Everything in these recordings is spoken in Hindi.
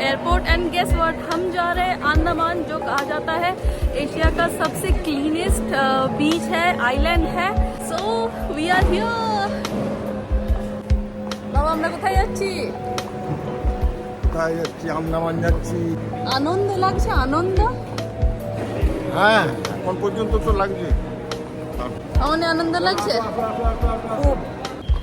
एयरपोर्ट एंड गेस व्हाट, हम जा रहे हैं अंडमान, जो कहा जाता है एशिया का सबसे क्लीनेस्ट बीच है, आइलैंड है। So we are here. বাবা আমরা কোথায় যাচ্ছি? কোথায় যাচ্ছি? আন্দামান যাচ্ছি। আনন্দ লাগছে? আনন্দ? হ্যাঁ, এখন পর্যন্ত তো লাগছে। আমাদের আনন্দ লাগছে खूब।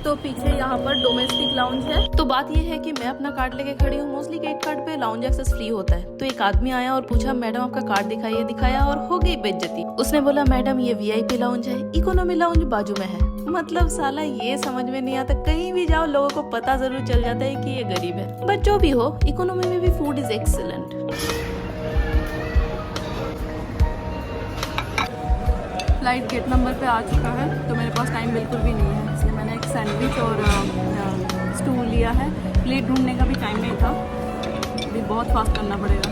तो पीछे यहाँ पर डोमेस्टिक लाउंज है। तो बात ये है कि मैं अपना कार्ड लेके खड़ी हूँ। मोस्टली गेट कार्ड पे लाउंज एक्सेस फ्री होता है। तो एक आदमी आया और पूछा मैडम आपका कार्ड दिखाइए, दिखाया और हो गई बेइज्जती। उसने बोला मैडम ये वीआईपी लाउंज है, इकोनॉमी लाउंज बाजू में है। मतलब साला ये समझ में नहीं आता, कहीं भी जाओ लोगों को पता जरूर चल जाता है कि ये गरीब है। बट जो भी हो, इकोनॉमी में भी food is excellent. Flight gate number पे आ चुका है, तो मेरे पास टाइम बिल्कुल भी नहीं है, इसलिए मैंने एक सैंडविच और स्टूल लिया है। प्लेट ढूंढने का भी टाइम नहीं था, अभी बहुत फास्ट करना पड़ेगा।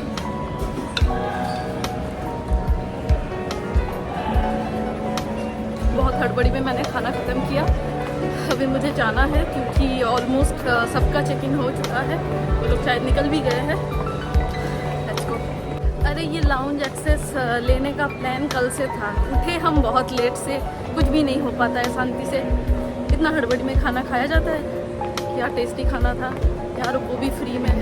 बहुत हड़बड़ी में मैंने खाना ख़त्म किया। अभी मुझे जाना है क्योंकि ऑलमोस्ट सबका चेक इन हो चुका है, वो लोग शायद निकल भी गए हैं। Let's go. अरे ये लाउंज एक्सेस लेने का प्लान कल से था, उठे हम बहुत लेट से, कुछ भी नहीं हो पाता है शांति से। इतना हड़बड़ी में खाना खाया जाता है। क्या टेस्टी खाना था यार, वो भी फ्री में।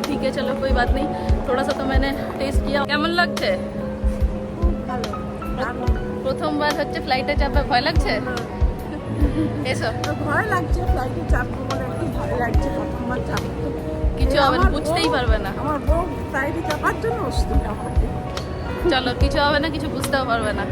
ठीक है चलो कोई बात नहीं, थोड़ा सा तो मैंने टेस्ट किया। কেমন লাগছে? প্রথমবার হচ্ছে ফ্লাইটে চাপে ভয় লাগছে? এসো ভয় লাগছে, ফ্লাইটে চাপবো বলে একটু ভয় লাগছে, প্রথমবার চাপবো। কিছু হবে না, বুঝতেই পারবে না। আমার বউ ফ্লাইটে চাপার জন্য অস্থির আমাকে। চলো কিছু হবে না, কিছু বুঝতেও পারবে না।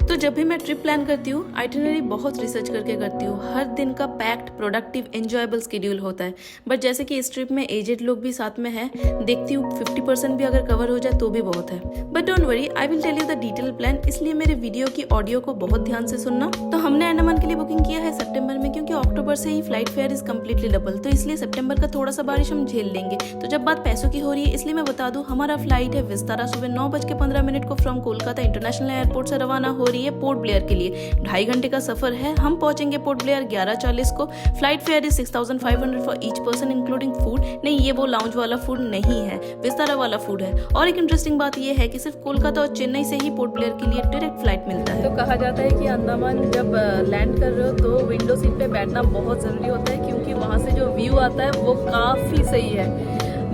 तो जब भी मैं ट्रिप प्लान करती हूँ, आइटिनरी बहुत रिसर्च करके करती हूँ। हर दिन का पैक्ड, प्रोडक्टिव, एंजॉयबल शेड्यूल होता है। बट जैसे कि इस ट्रिप में एजेड लोग भी साथ में हैं, देखती हूँ 50% भी अगर कवर हो जाए तो भी बहुत है। But don't worry, I will tell you the detail plan, इसलिए मेरे वीडियो की ऑडियो को बहुत ध्यान से सुनना। तो हमने अंडमान के लिए बुकिंग किया है सितंबर में, क्योंकि अक्टूबर से ही flight fare is completely double, तो इसलिए सितंबर का थोड़ा सा बारिश हम झेल लेंगे। तो जब बात पैसों की हो रही है, इसलिए मैं बता दूं, हमारा फ्लाइट है विस्तारा सुबह 9:15 को फ्रॉम कोलकाता इंटरनेशनल एयरपोर्ट से रवाना हो रही है पोर्ट ब्लेयर के लिए। 2.5 घंटे का सफर है। हम पहुंचेंगे पोर्ट ब्लेयर 11:40 को। Flight fare is 6500 for each person including food. नहीं, ये वो लाउंज वाला फूड नहीं है, विस्तारा वाला फूड है। और एक इंटरेस्टिंग बात ये है कि सिर्फ कोलकाता और चेन्नई से ही पोर्ट ब्लेयर के लिए डायरेक्ट फ्लाइट मिलता है। तो कहा जाता है कि अंडमान जब लैंड कर रहे हो तो विंडो सीट पे बैठना बहुत ज़रूरी होता है, क्योंकि वहाँ से जो व्यू आता है वो काफ़ी सही है।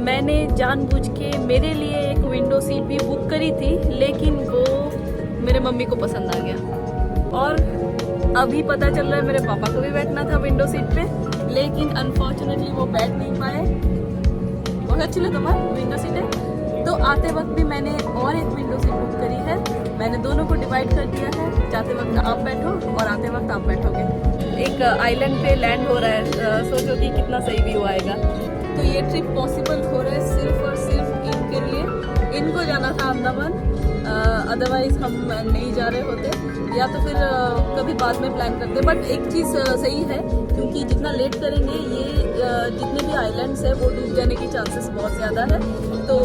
मैंने जानबूझ के मेरे लिए एक विंडो सीट भी बुक करी थी, लेकिन वो मेरे मम्मी को पसंद आ गया। और अभी पता चल रहा है मेरे पापा को भी बैठना था विंडो सीट पे, लेकिन अनफॉर्चुनेटली वो बैठ नहीं पाए। बहुत अच्छी लगा तुम्हारी विंडो सीट है। तो आते वक्त भी मैंने और एक विंडो सीट बुक करी है। मैंने दोनों को डिवाइड कर दिया है, जाते वक्त आप बैठो और आते वक्त आप बैठोगे। एक आइलैंड पे लैंड हो रहा है, सोचो कि कितना सही व्यू आएगा। तो ये ट्रिप पॉसिबल हो रहा है सिर्फ और सिर्फ इनके लिए। इनको जाना था अंडमान, अदरवाइज हम नहीं जा रहे होते, या तो फिर कभी बाद में प्लान करते। बट एक चीज़ सही है, क्योंकि जितना लेट करेंगे ये जितने भी आइलैंड्स है वो डूब जाने की चांसेस बहुत ज़्यादा है। तो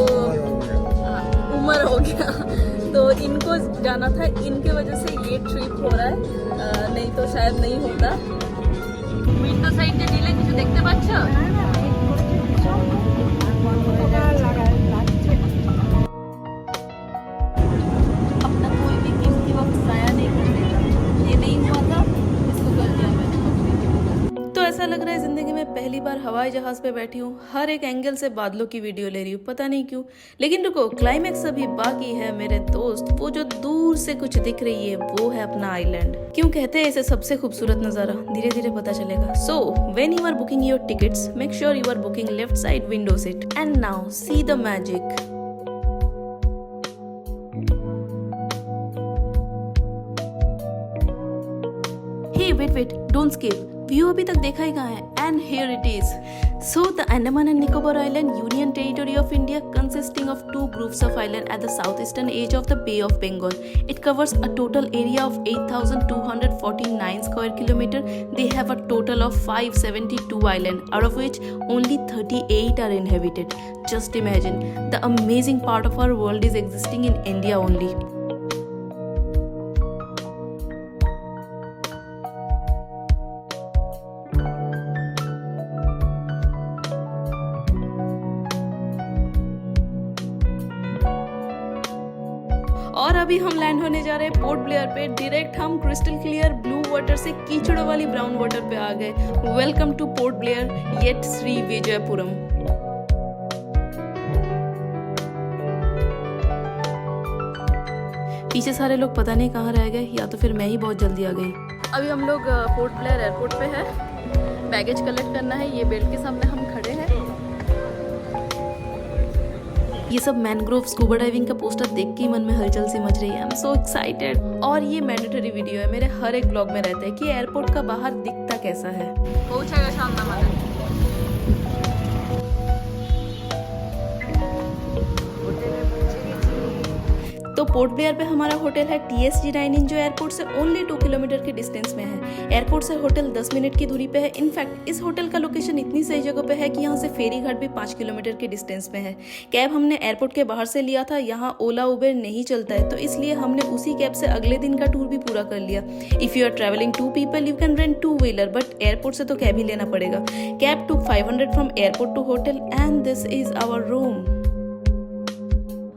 उम्र हो गया तो इनको जाना था, इनके वजह से ये ट्रिप हो रहा है, नहीं तो शायद नहीं होता। विंडो साइड से नीले কিছু দেখতে পাচ্ছ? अपना कोई भी कीमती वक्त जाया नहीं करने का। ये नहीं हुआ था, इसको कर दिया मैंने। तो ऐसा लग रहा है जिंदगी में पहली बार हवाई जहाज पे बैठी हूँ। हर एक एंगल से बादलों की वीडियो ले रही हूँ, पता नहीं क्यों। लेकिन रुको, क्लाइमेक्स अभी बाकी है मेरे दोस्त। वो जो दूर से कुछ दिख रही है वो है अपना आइलैंड। क्यों कहते हैं इसे सबसे खूबसूरत नजारा, धीरे धीरे पता चलेगा। So when you are booking your tickets, make sure you are booking left side window seat. And now see the magic. Hey, wait, don't skip. View अभी तक देखा ही कहाँ है? And here it is. So the Andaman and Nicobar Island, Union Territory of India, consisting of 2 groups of islands at the southeastern edge of the Bay of Bengal. It covers a total area of 8,249 square kilometer. They have a total of 572 islands, out of which only 38 are inhabited. Just imagine, the amazing part of our world is existing in India only. अभी हम लैंड होने जा रहे हैं पोर्ट ब्लेयर पे। डायरेक्ट हम क्रिस्टल क्लियर ब्लू वाटर से कीचड़ों वाली ब्राउन वाटर पे आ गए। Welcome to Port Blair yet Shri Vijayapuram. पीछे सारे लोग पता नहीं कहाँ रह गए, या तो फिर मैं ही बहुत जल्दी आ गई। अभी हम लोग पोर्ट ब्लेयर एयरपोर्ट पे है, बैगेज कलेक्ट करना है। ये बेल्ट के सामने हम खड़े हैं। ये सब मैनग्रोव स्कूबा डाइविंग का पोस्टर देख के ही मन में हलचल सी मच रही है। I am so excited. और ये मैंडेटरी वीडियो है, मेरे हर एक ब्लॉग में रहता है कि एयरपोर्ट का बाहर दिखता कैसा है। पहुंचेगा शाम ना मतलब। तो पोर्ट ब्लेयर पे हमारा होटल है TSG डाइनिंग, जो एयरपोर्ट से ओनली 2 किलोमीटर के डिस्टेंस में है। एयरपोर्ट से होटल 10 मिनट की दूरी पे है। इनफैक्ट इस होटल का लोकेशन इतनी सही जगह पे है कि यहाँ से फेरी घाट भी 5 किलोमीटर के डिस्टेंस में है। कैब हमने एयरपोर्ट के बाहर से लिया था, यहाँ ओला उबेर नहीं चलता है, तो इसलिए हमने उसी कैब से अगले दिन का टूर भी पूरा कर लिया। If you are travelling 2 people you can rent 2 wheeler, but airport से तो कैब ही लेना पड़ेगा। Cab took 500 from airport to hotel and this is our room.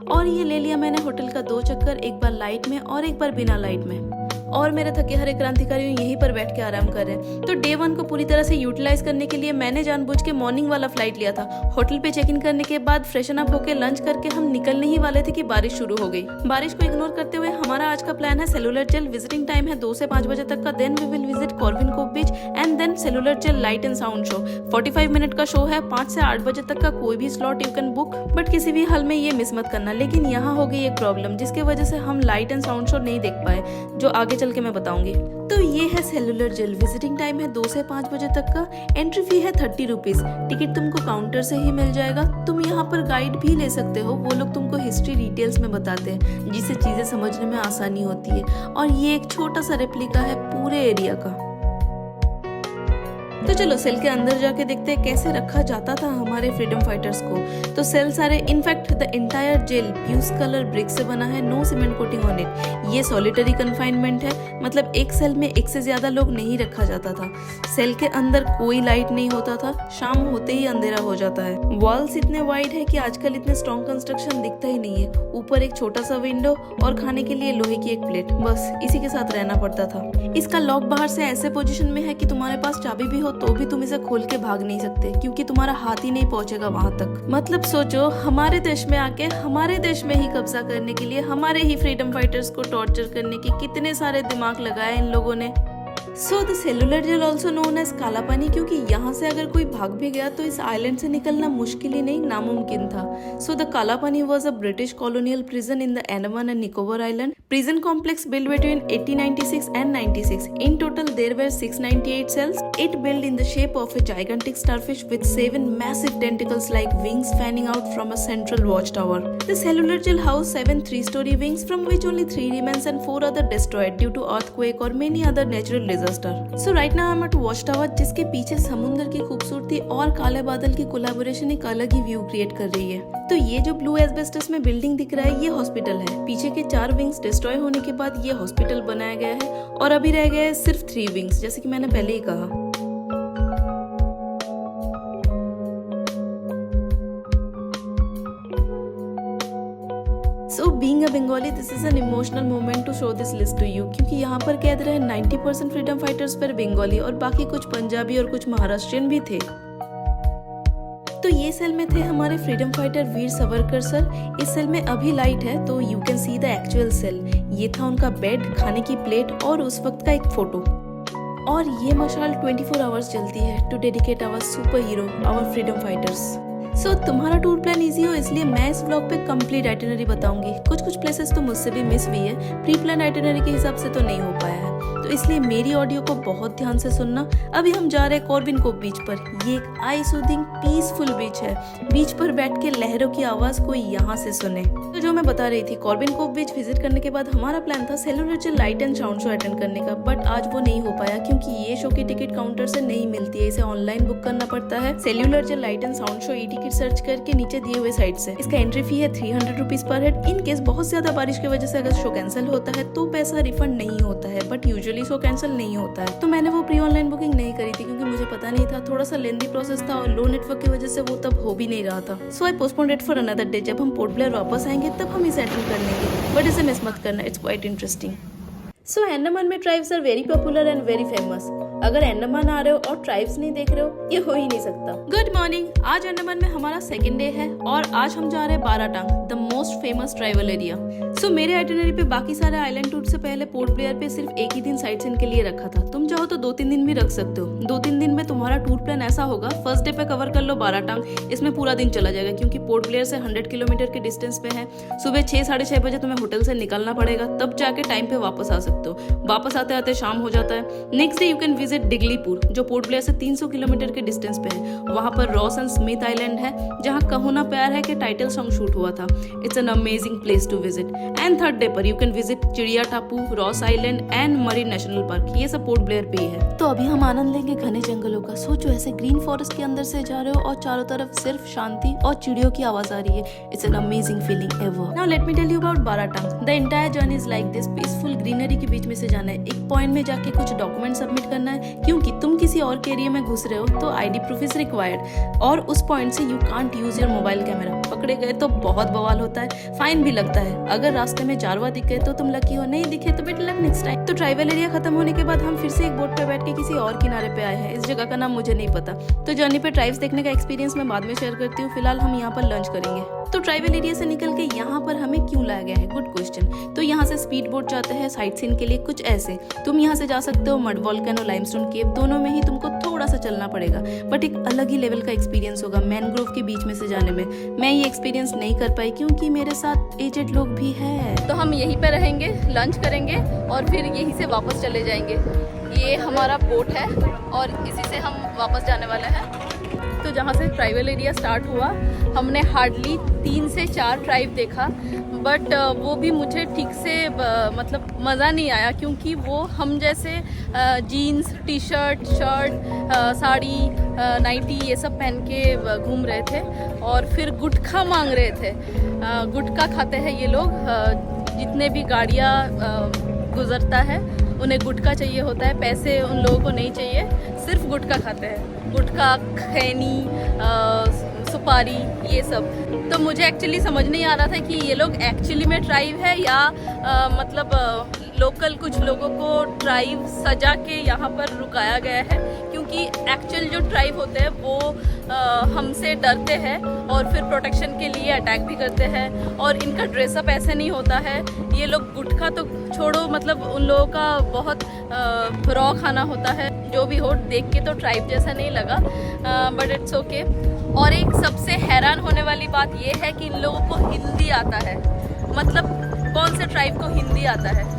और ये ले लिया मैंने होटल का 2 चक्कर, एक बार लाइट में और एक बार बिना लाइट में। और मेरे थके हरे क्रांतिकारी यहीं पर बैठ के आराम कर रहे हैं। तो डे 1 को पूरी तरह से यूटिलाइज करने के लिए मैंने जानबूझ के मॉर्निंग वाला फ्लाइट लिया था। होटल पे चेक इन करने के बाद फ्रेशन अप होकर लंच करके हम निकलने ही वाले थे कि बारिश शुरू हो गई। बारिश को इग्नोर करते हुए हमारा आज का प्लान है सेलुलर जेल। विजिटिंग टाइम है 2 से 5 बजे तक का। Then we will visit Corbyn cove beach and then cellular jail light and sound show. 45 minute का शो है। 5 से 8 बजे तक का कोई भी slot you can book, but किसी भी हाल में ये मिस मत करना। लेकिन यहाँ हो गई एक प्रॉब्लम, जिसकी वजह से हम लाइट एंड साउंड शो नहीं देख पाए, जो आगे चल के मैं बताऊंगी। तो ये है सेलुलर जेल। विजिटिंग टाइम है 2 से 5 बजे तक का। एंट्री फी है 30 रुपीज। टिकट तुमको काउंटर से ही मिल जाएगा। तुम यहाँ पर गाइड भी ले सकते हो, वो लोग तुमको हिस्ट्री डिटेल्स में बताते हैं, जिससे चीजें समझने में आसानी होती है। और ये एक छोटा सा रेप्लिका है पूरे एरिया का। तो चलो सेल के अंदर जाके देखते हैं कैसे रखा जाता था हमारे फ्रीडम फाइटर्स को। तो सेल सारे इनफैक्ट द एंटायर जेल ब्यूस कलर ब्रिक से बना है, no cement coating on it. ये सॉलिटरी कन्फाइनमेंट है, मतलब एक सेल में एक से ज्यादा लोग नहीं रखा जाता था। सेल के अंदर कोई लाइट नहीं होता था, शाम होते ही अंधेरा हो जाता है। वॉल्स इतने वाइड है कि आजकल इतने स्ट्रॉन्ग कंस्ट्रक्शन दिखता ही नहीं है। ऊपर एक छोटा सा विंडो और खाने के लिए लोहे की एक प्लेट, बस इसी के साथ रहना पड़ता था। इसका लॉक बाहर से ऐसे पोजीशन में है कि तुम्हारे पास चाबी भी हो तो भी तुम इसे खोल के भाग नहीं सकते, क्योंकि तुम्हारा हाथ ही नहीं पहुंचेगा वहां तक। मतलब सोचो, हमारे देश में आके हमारे देश में ही कब्जा करने के लिए हमारे ही फ्रीडम फाइटर्स को टॉर्चर करने के कितने सारे दिमाग लगाए इन लोगों ने। So the cellular jail also known as Kala Pani, क्योंकि यहाँ से अगर कोई भाग भी गया तो इस आइलैंड से निकलना मुश्किल ही नहीं, नामुमकिन था। सो द काला पानी was a British colonial prison in the Andaman and Nicobar island. Prison complex built between 1896 and 96. In total, there were 698 cells. It built in the shape of a gigantic starfish with 7 massive tentacles like wings fanning out from a central watchtower. The cellular jail housed 7 3-story wings, from which only 3 remains and 4 other destroyed due to earthquake or many other natural disaster. So right now I'm at watchtower, जिसके पीछे समुद्र की खूबसूरती और काले बादल की कोलैबोरेशन एक अलग ही व्यू क्रिएट कर रही है। तो ये जो ब्लू एस्बेस्टस में बिल्डिंग दिख रहा है, ये हॉस्पिटल है। पीछे के 4 विंग्स डिस्ट्रॉय होने के बाद ये हॉस्पिटल बनाया गया है, और अभी रह गए सिर्फ 3 विंग्स, जैसे कि मैंने पहले ही कहा। So being a Bengali, this is an emotional moment to show this list to you, क्योंकि यहाँ पर कैद रहे 90% फ्रीडम फाइटर्स पर बंगाली और बाकी कुछ पंजाबी और कुछ महाराष्ट्रियन भी थे। तो ये सेल में थे हमारे freedom fighter Veer Savarkar sir. इस सेल में अभी लाइट है, तो you can see the actual cell. ये था उनका बेड, खाने की प्लेट और उस वक्त का एक फोटो। और ये मशाल 24 आवर्स जलती है to dedicate our super hero, our freedom fighters. So तुम्हारा टूर प्लान इजी हो, इसलिए मैं इस व्लॉग पे कंप्लीट आइटिनरी बताऊंगी। कुछ प्लेसेस तो मुझसे भी मिस हुई है, प्री प्लान आइटिनरी के हिसाब से तो नहीं हो पाया है, तो इसलिए मेरी ऑडियो को बहुत ध्यान से सुनना। अभी हम जा रहे हैं कॉर्विन कोव बीच पर। ये एक आई सूदिंग पीसफुल बीच है। बीच पर बैठ के लहरों की आवाज कोई यहाँ से सुने। तो जो मैं बता रही थी, कॉर्विन कोव बीच विजिट करने के बाद हमारा प्लान था cellular jail light and sound show attend करने का, बट आज वो नहीं हो पाया, क्योंकि ये शो की टिकट काउंटर से नहीं मिलती है, इसे ऑनलाइन बुक करना पड़ता है। Cellular jail light and sound show e ticket search करके नीचे दिए हुए साइट से। इसका एंट्री फी है 300 rupees per head. In case बहुत ज्यादा बारिश की वजह से अगर शो कैंसिल होता है तो पैसा रिफंड नहीं होता है, but usually usually so cancel नहीं होता है। तो मैंने वो प्री ऑनलाइन बुकिंग नहीं करी थी क्योंकि मुझे पता नहीं था, थोड़ा सा लेंदी प्रोसेस था और लो नेटवर्क की वजह से वो तब हो भी नहीं रहा था। So I postponed it for another day. जब हम पोर्ट ब्लेयर वापस आएंगे तब हम इसे अटेंड कर लेंगे, बट इसे मिस मत करना, it's quite interesting. So Andaman में tribes are very popular and very famous. अगर अंडमान आ रहे हो और ट्राइब्स नहीं देख रहे हो, ये हो ही नहीं सकता। गुड मॉर्निंग, आज अंडमान में हमारा सेकंड डे है और आज हम जा रहे हैं Baratang, the most famous tribal area. So मेरे आइटिनरी पे बाकी सारे आइलैंड टूर से पहले पोर्ट ब्लेयर पे सिर्फ एक ही दिन साइट सीइंग के लिए रखा था। तुम चाहो तो 2-3 दिन भी रख सकते हो। 2-3 दिन में तुम्हारा टूर प्लान ऐसा होगा, फर्स्ट डे पे कवर कर लो बाराटांग, इसमें पूरा दिन चला जाएगा क्योंकि पोर्ट ब्लेयर से 100 किलोमीटर के डिस्टेंस पे है। सुबह 6-6:30 बजे तुम्हें होटल से निकलना पड़ेगा, तब जाके टाइम पे वापस आ सकते हो। वापस आते आते शाम हो जाता है। Next day you can visit Diglipur, जो पोर्ट ब्लेयर से 300 किलोमीटर के डिस्टेंस पे है। वहाँ पर रॉस एंड स्मिथ आइलैंड है जहाँ कहो ना प्यार है के टाइटल सॉन्ग शूट हुआ था। It's an amazing place to visit. And third day पर you can visit Chidiya Tapu, Ross island and marine national park. ये सब पोर्ट ब्लेयर पे ही है। तो अभी हम आनंद लेंगे घने जंगलों का। सोचो ऐसे ग्रीन फॉरेस्ट के अंदर से जा रहे हो और चारों तरफ सिर्फ शांति और चिड़ियों की आवाज आ रही है। It's an amazing feeling ever. Now let me tell you about Baratang. The entire journey is like this, peaceful greenery के बीच में से जाना है। एक पॉइंट में जाके कुछ डॉक्यूमेंट सबमिट करना है क्योंकि तुम किसी और के एरिया में घुस रहे हो तो आईडी प्रूफ इज रिक्वायर्ड। और उस पॉइंट से you can't use your mobile camera. पकड़े गए तो बहुत बवाल होता है, फाइन भी लगता है। अगर रास्ते में जारवा दिख गए तो तुम लकी हो, नहीं दिखे तो बेटर लक नेक्स्ट टाइम। तो ट्राइबल एरिया खत्म होने के बाद हम फिर से एक बोट पे बैठ के किसी और किनारे पे आए हैं। इस जगह का नाम मुझे नहीं पता, तो जर्नी पे ट्राइब्स देखने का एक्सपीरियंस मैं बाद में शेयर करती हूँ। फिलहाल हम यहाँ पर लंच करेंगे। तो ट्राइबल एरिया से निकल के यहाँ पर हमें क्यों लाया गया है, गुड क्वेश्चन। तो यहाँ से स्पीड बोट जाते हैं साइट सीन के लिए कुछ ऐसे। तुम यहाँ से जा सकते हो मड वॉल्केनो, लाइमस्टोन केव, दोनों में ही तुमको थोड़ा सा चलना पड़ेगा, बट एक अलग ही लेवल का एक्सपीरियंस होगा मैनग्रोव के बीच में से जाने में। मैं ये एक्सपीरियंस नहीं कर पाई क्योंकि मेरे साथ एजेड लोग भी हैं। तो हम यहीं पे रहेंगे, लंच करेंगे और फिर यहीं से वापस चले जाएंगे। ये हमारा बोट है और इसी से हम वापस जाने वाले हैं। तो जहाँ से ट्राइबल एरिया स्टार्ट हुआ हमने हार्डली 3 से 4 ट्राइब देखा, बट वो भी मुझे ठीक से मतलब मज़ा नहीं आया क्योंकि वो हम जैसे jeans, T shirt, sari, nightie ये सब पहन के घूम रहे थे और फिर गुटखा मांग रहे थे। गुटखा खाते हैं ये लोग, जितने भी गाड़ियाँ गुजरता है उन्हें गुटखा चाहिए होता है, पैसे उन लोगों को नहीं चाहिए, सिर्फ गुटखा खाते हैं। गुटखा, खैनी, सुपारी ये सब। तो मुझे एक्चुअली समझ नहीं आ रहा था कि ये लोग एक्चुअली में ट्राइब है या मतलब लोकल कुछ लोगों को ट्राइब सजा के यहाँ पर रुकाया गया है, क्योंकि एक्चुअल जो ट्राइब होते हैं वो हमसे डरते हैं और फिर प्रोटेक्शन के लिए अटैक भी करते हैं और इनका ड्रेसअप ऐसे नहीं होता है। ये लोग गुटखा तो छोड़ो, मतलब उन लोगों का बहुत रॉ खाना होता है। जो भी हो, देख के तो ट्राइब जैसा नहीं लगा, बट इट्स ओके। और एक सबसे हैरान होने वाली बात ये है कि इन लोगों को हिंदी आता है। मतलब कौन से ट्राइब को हिंदी आता है?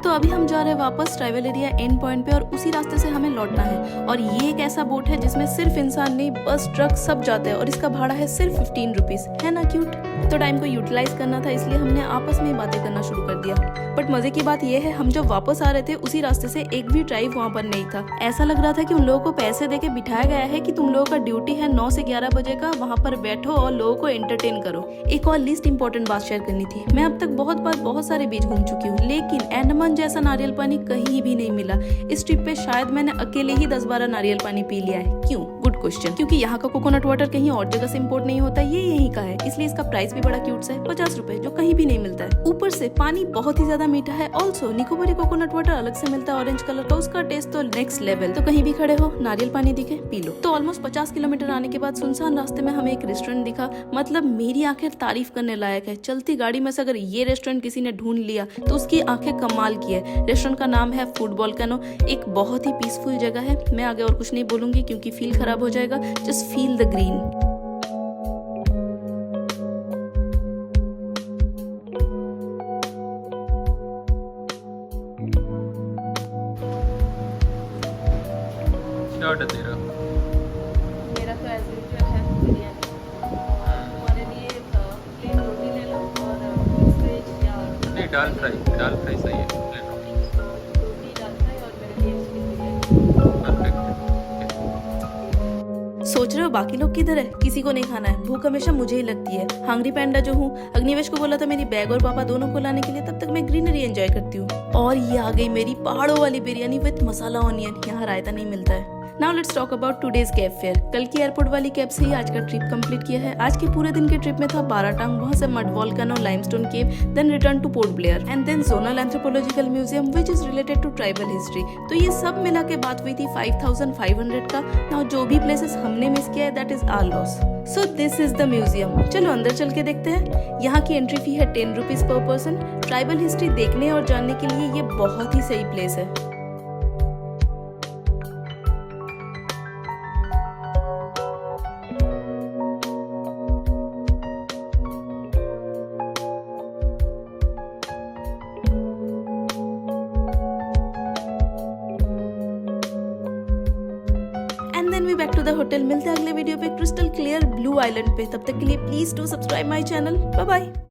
तो अभी हम जा रहे हैं वापस ट्राइबल एरिया एंड पॉइंट पे और उसी रास्ते से हमें लौटना है। और ये एक ऐसा बोट है जिसमें सिर्फ इंसान नहीं, बस, ट्रक सब जाते हैं और इसका भाड़ा है सिर्फ 15 रुपीज। है ना क्यूट? तो टाइम को यूटिलाइज करना था, इसलिए हमने आपस में बातें करना शुरू कर दिया। बट मजे की बात यह है, हम जब वापस आ रहे थे उसी रास्ते से एक भी ट्राइब वहाँ पर नहीं था। ऐसा लग रहा था कि उन लोगों को पैसे देके बिठाया गया है कि तुम लोगों का ड्यूटी है 9 से 11 बजे का, वहाँ पर बैठो और लोगों को एंटरटेन करो। एक और लीस्ट इंपॉर्टेंट बात शेयर करनी थी। मैं अब तक बहुत बार बहुत सारे बीच घूम चुकी हूँ, लेकिन अंडमान जैसा नारियल पानी कहीं भी नहीं मिला। इस ट्रिप पे शायद मैंने अकेले ही 10-12 नारियल पानी पी लिया है। क्यों? Good question. क्योंकि यहाँ का कोकोनट वाटर कहीं और जगह से इम्पोर्ट नहीं होता, ये यहीं का है, इसलिए इसका प्राइस भी बड़ा क्यूट सा है, 50 रुपए, जो कहीं भी नहीं मिलता है। ऊपर से पानी बहुत ही ज्यादा मीठा है। ऑल्सो निकोबारी कोकोनट वाटर अलग से मिलता है, ऑरेंज कलर का, उसका टेस्ट तो नेक्स्ट लेवल। तो कहीं भी खड़े हो, नारियल पानी दिखे, पी लो। तो ऑलमोस्ट 50 किलोमीटर आने के बाद सुनसान रास्ते में हमें एक रेस्टोरेंट दिखा। मतलब मेरी आंखें तारीफ करने लायक है। चलती गाड़ी में से अगर ये रेस्टोरेंट किसी ने ढूंढ लिया तो उसकी आंखें कमाल की है। रेस्टोरेंट का नाम है फूड वोल्केनो। एक बहुत ही पीसफुल जगह है। मैं आगे और कुछ नहीं बोलूंगी क्योंकि फील खराब हो जाएगा। Just feel the green. तेरा मेरा तो एज यूजुअल है बिरयानी। हमारे लिए प्लेन रोटी ले लो और मिक्स वेज या नहीं, दाल फ्राई सही है। रोटी दाल फ्राई और मेरे लिए चिकन बिरयानी। परफेक्ट। सोच रहे हो बाकी लोग किधर है? किसी को नहीं खाना है। भूख हमेशा मुझे ही लगती है। हंग्री पैंडा जो हूँ, अग्निवेश को बोला था मेरी बैग और पापा दोनों को लाने के लिए, तब तक मैं ग्रीनरी एंजॉय करती हूँ। और ये आ गई मेरी पहाड़ों वाली बिरयानी विद मसाला ऑनियन। यहाँ रायता नहीं मिलता है। Now let's talk about today's cab fair. कल की एयरपोर्ट वाली कैब से ही आज का ट्रिप कंप्लीट किया है। आज के पूरे दिन के ट्रिप में था बाराटांग, वहां से mud volcano, limestone cave, then return to Port Blair and then zonal anthropological museum which is related to tribal history. तो ये सब मिला के बात हुई थी 5500 का। नाउ जो भी प्लेसेस हमने मिस किया है that is our loss. So this is the museum. चलो अंदर चल के देखते हैं। यहाँ की एंट्री फी है 10 rupees per person. Tribal history देखने और जानने के लिए ये बहुत ही सही प्लेस है। And then we back to the hotel. मिलते हैं अगले वीडियो पे क्रिस्टल क्लियर ब्लू आइलैंड पे। तब तक के लिए please do subscribe my channel. Bye bye.